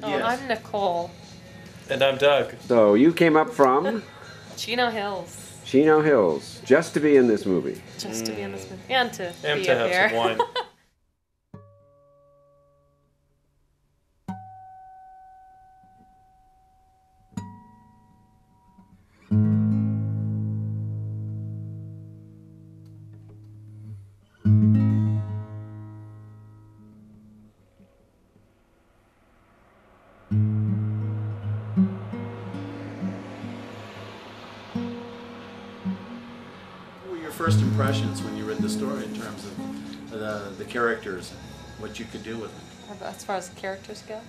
Oh, Yes. I'm Nicole. And I'm Doug. So you came up from Chino Hills. Chino Hills just to be in this movie. Just to be in this movie. And to And be to up have here. some wine. What were your first impressions when you read the story in terms of the characters and what you could do with them? As far as the characters go?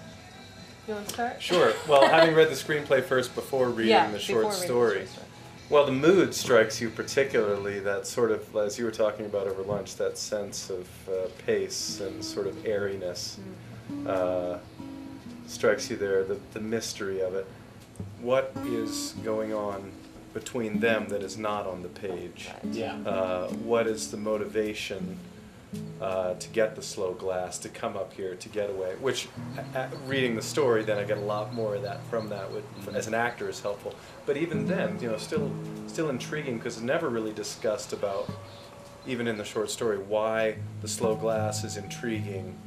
You want to start? Sure. Well, having read the screenplay first before reading the short story, well, the mood strikes you particularly, that sort of, as you were talking about over lunch, that sense of pace and sort of airiness strikes you there, the mystery of it. What is going on between them that is not on the page? Yeah. What is the motivation to get the slow glass, to come up here, to get away? Which, reading the story, then I get a lot more of that from that. As an actor, is helpful. But even then, you know, still intriguing, because it's never really discussed about, even in the short story, why the slow glass is intriguing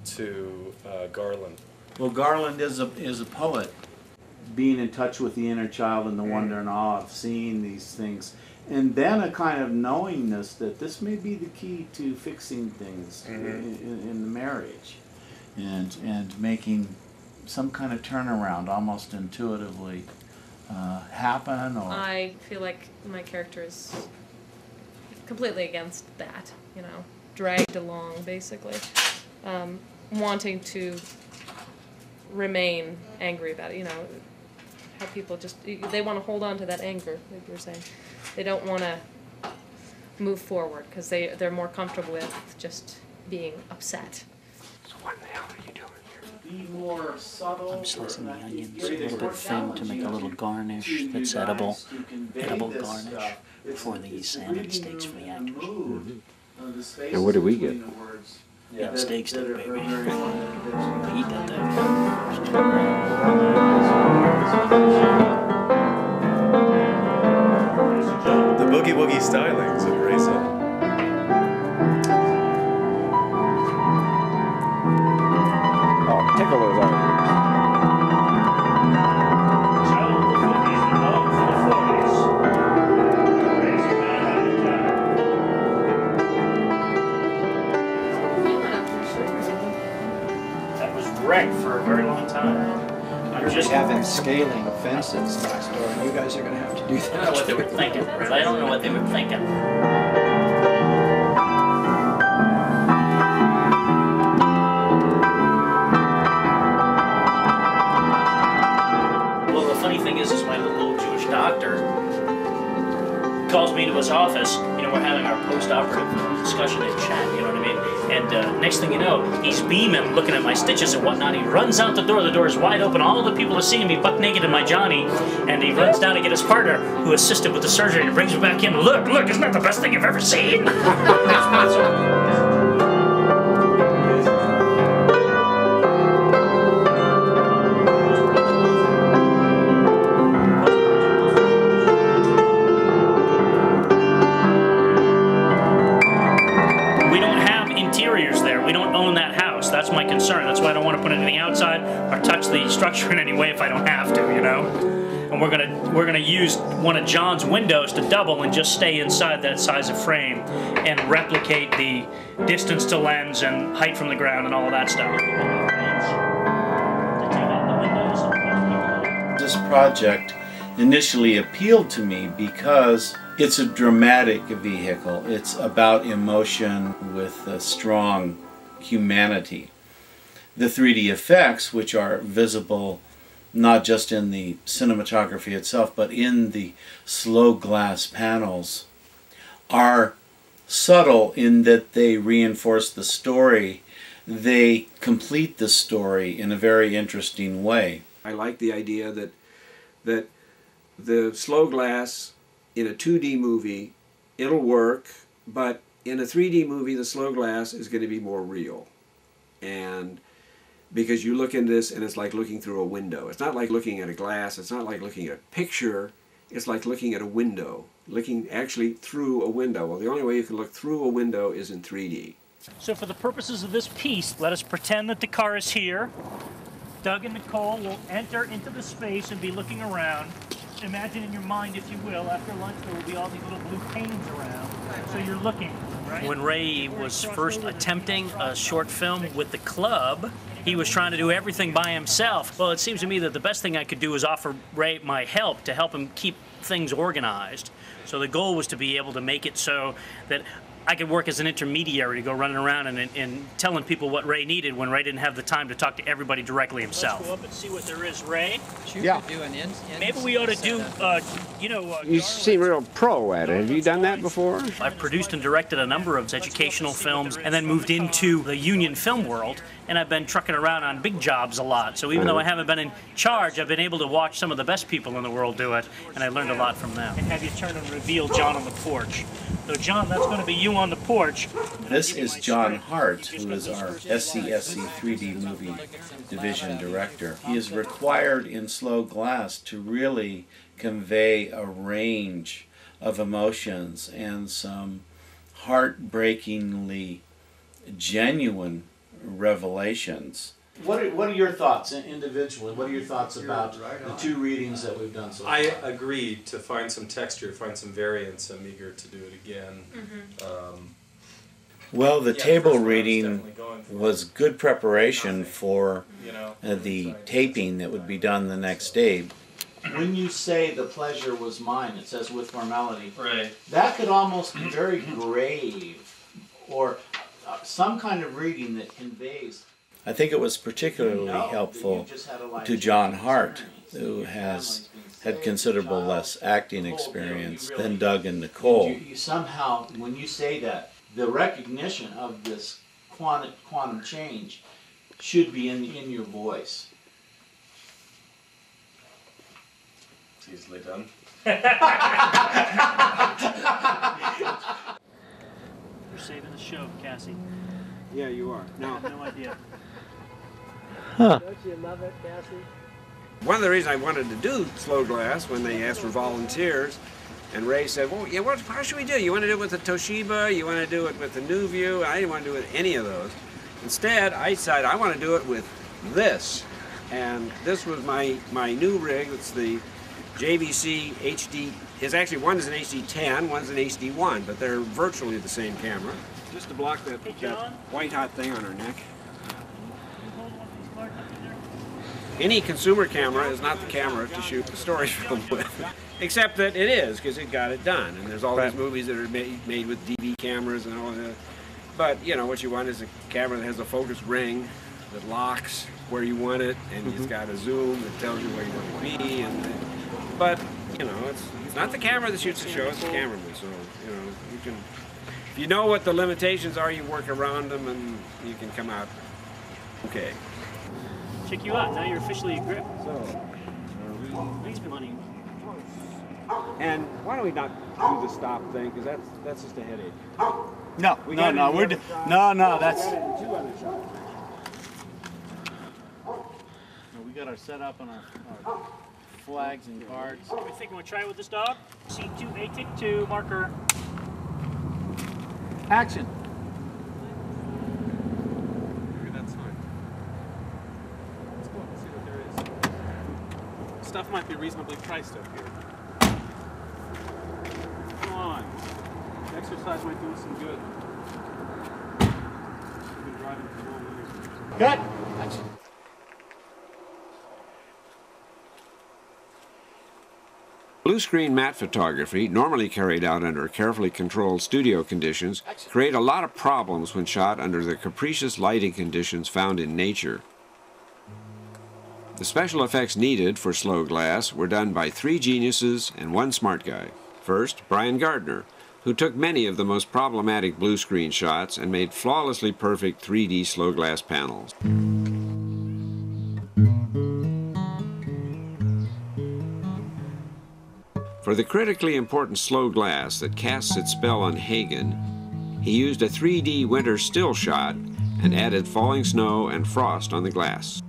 to Garland. Well, Garland is a poet, being in touch with the inner child and the wonder and awe of seeing these things. And then a kind of knowingness that this may be the key to fixing things in the marriage, and making some kind of turnaround almost intuitively happen. Or I feel like my character is completely against that, you know, dragged along basically, wanting to remain angry about it, you know, how people just, they want to hold on to that anger, like you were saying. They don't want to move forward because they're more comfortable with just being upset. So what the hell are you doing here? be more subtle. I'm slicing the onions a little bit thin to make a little garnish that's edible garnish for the salmon steaks for the actors. Mm-hmm. And what do we get? Yeah, steak, baby. We eat that The boogie woogie stylings of Reza. Oh, tickle those onions. That was wrecked for a very long time. I'm just having scaling fences next door, and you guys are going to have to do I don't know that. what they were thinking. I don't know what they were thinking. Well, the funny thing is my little Jewish doctor calls me to his office. You know, we're having our post-operative discussion and chat, you know what I mean? And next thing you know, he's beaming, looking at my stitches and whatnot. He runs out the door is wide open. All the people are seeing me buck naked in my Johnny. And he runs down to get his partner, who assisted with the surgery, and brings me back in. Look, isn't that the best thing you've ever seen? That's my concern. That's why I don't want to put anything outside or touch the structure in any way if I don't have to, you know. And we're gonna use one of John's windows to double and just stay inside that size of frame and replicate the distance to lens and height from the ground and all of that stuff. This project initially appealed to me because it's a dramatic vehicle. It's about emotion with a strong humanity. The 3D effects, which are visible not just in the cinematography itself, but in the slow glass panels, are subtle in that they reinforce the story. They complete the story in a very interesting way. I like the idea that the slow glass in a 2D movie, it'll work, but in a 3D movie, the slow glass is going to be more real. And because you look into this and it's like looking through a window. It's not like looking at a glass. It's not like looking at a picture. It's like looking at a window, looking actually through a window. Well, the only way you can look through a window is in 3D. So for the purposes of this piece, let us pretend that the car is here. Doug and Nicole will enter into the space and be looking around. Imagine in your mind, if you will, after lunch there will be all these little blue panes around. So you're looking, right? When Ray was first attempting a short film with the club, he was trying to do everything by himself. Well, it seems to me that the best thing I could do is offer Ray my help to help him keep things organized. So the goal was to be able to make it so that I could work as an intermediary to go running around and telling people what Ray needed when Ray didn't have the time to talk to everybody directly himself. Let's go up and see what there is, Ray. Yeah. Maybe we ought to do, You seem real pro at it. Have you done that before? I've produced and directed a number of educational films and then moved into the union film world, and I've been trucking around on big jobs a lot. So even though I haven't been in charge, I've been able to watch some of the best people in the world do it, and I learned a lot from them. And have you turn and reveal John on the porch. So John, that's going to be you on the porch. This is John Hart, who is our SCSC 3D movie division director. He is required in Slow Glass to really convey a range of emotions and some heartbreakingly genuine revelations. What are your thoughts individually? What are your thoughts about the two readings that we've done so far? I agree to find some texture, find some variance. I'm eager to do it again. Well, the table reading was good preparation for the taping that would be done the next day. When you say the pleasure was mine, it says with formality. Right. That could almost be very grave, or some kind of reading that conveys. I think it was particularly helpful to John Hart, who has had considerable less acting experience than Doug and Nicole. You somehow, when you say that, the recognition of this quantum change should be in your voice. It's easily done. You're saving the show, Cassie. Yeah, you are. I have no idea. Don't you love it, Cassie? One of the reasons I wanted to do Slow Glass when they asked for volunteers, and Ray said, well, yeah, how should we do it? You want to do it with the Toshiba? You want to do it with the NuView? I didn't want to do it with any of those. Instead, I decided I want to do it with this. And this was my new rig. It's the JVC HD. One is an HD10, one's an HD1, but they're virtually the same camera. Just to block that white hot thing on her neck. Any consumer camera is not the camera to shoot the story film with, except that it is, because it got it done. And there's all these movies that are made with DV cameras and all that. But, what you want is a camera that has a focus ring that locks where you want it, and it's got a zoom that tells you where you want to be. But, it's not the camera that shoots the show, it's the cameraman. So, you can, if you know what the limitations are, you work around them, and you can come out okay. Check you out. Now you're officially a grip. So, Thanks, money. and why don't we not do the stop thing? Because that's just a headache. No, We that's. two other shots. We got our setup and our flags and cards. What do you think? Want to try it with this dog? C2A tick 2 marker. Action. That's fine. Let's go and see what there is. Stuff might be reasonably priced up here. Come on. Exercise might do us some good. We've been driving for long years. Cut. Action. Blue screen matte photography, normally carried out under carefully controlled studio conditions, create a lot of problems when shot under the capricious lighting conditions found in nature. The special effects needed for Slow Glass were done by 3 geniuses and 1 smart guy. First, Brian Gardner, who took many of the most problematic blue screen shots and made flawlessly perfect 3D Slow Glass panels. For the critically important Slow Glass that casts its spell on Hagen, he used a 3D winter still shot and added falling snow and frost on the glass.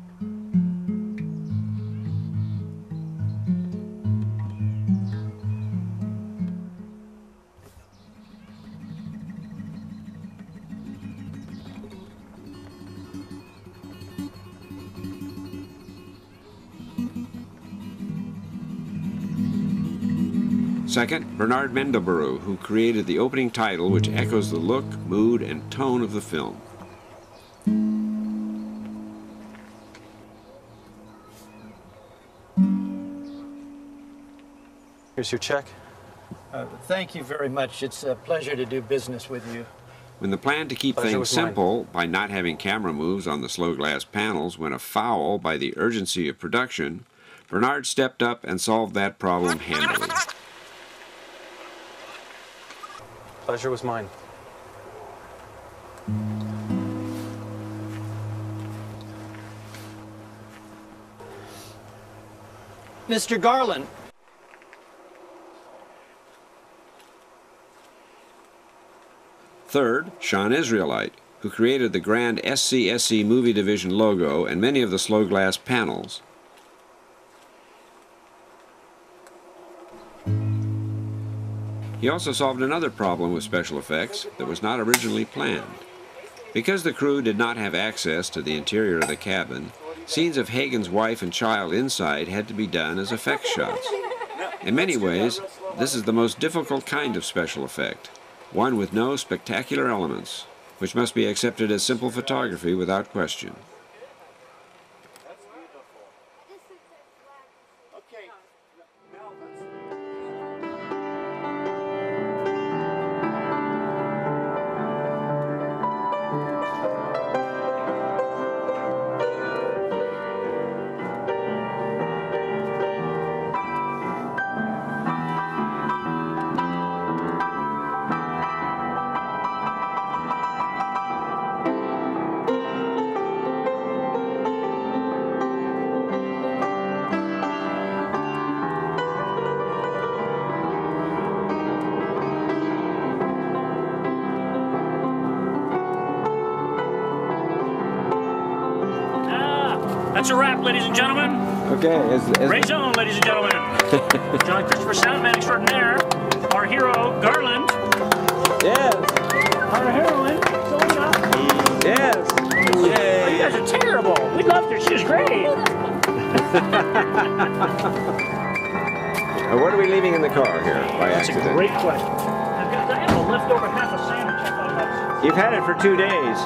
Second, Bernard Mendelburu, who created the opening title, which echoes the look, mood, and tone of the film. Here's your check. Thank you very much. It's a pleasure to do business with you. When the plan to keep Pleasure things was mine. simple by not having camera moves on the slow glass panels went afoul by the urgency of production, Bernard stepped up and solved that problem handily. Pleasure was mine. Mr. Garland. Third, Sean Israelite, who created the grand SCSC Movie Division logo and many of the slow glass panels. He also solved another problem with special effects that was not originally planned. Because the crew did not have access to the interior of the cabin, scenes of Hagen's wife and child inside had to be done as effects shots. In many ways, this is the most difficult kind of special effect, one with no spectacular elements, which must be accepted as simple photography without question. That's a wrap, ladies and gentlemen. Okay. Ray Zone, ladies and gentlemen. John Christopher, soundman extraordinaire. Our hero, Garland. Yes. Our heroine, Selena. Yes. You guys are terrible. We loved her. She was great. What are we leaving in the car here by That's a accident? great question. I have a leftover half a sandwich. I thought about. You've had it for 2 days.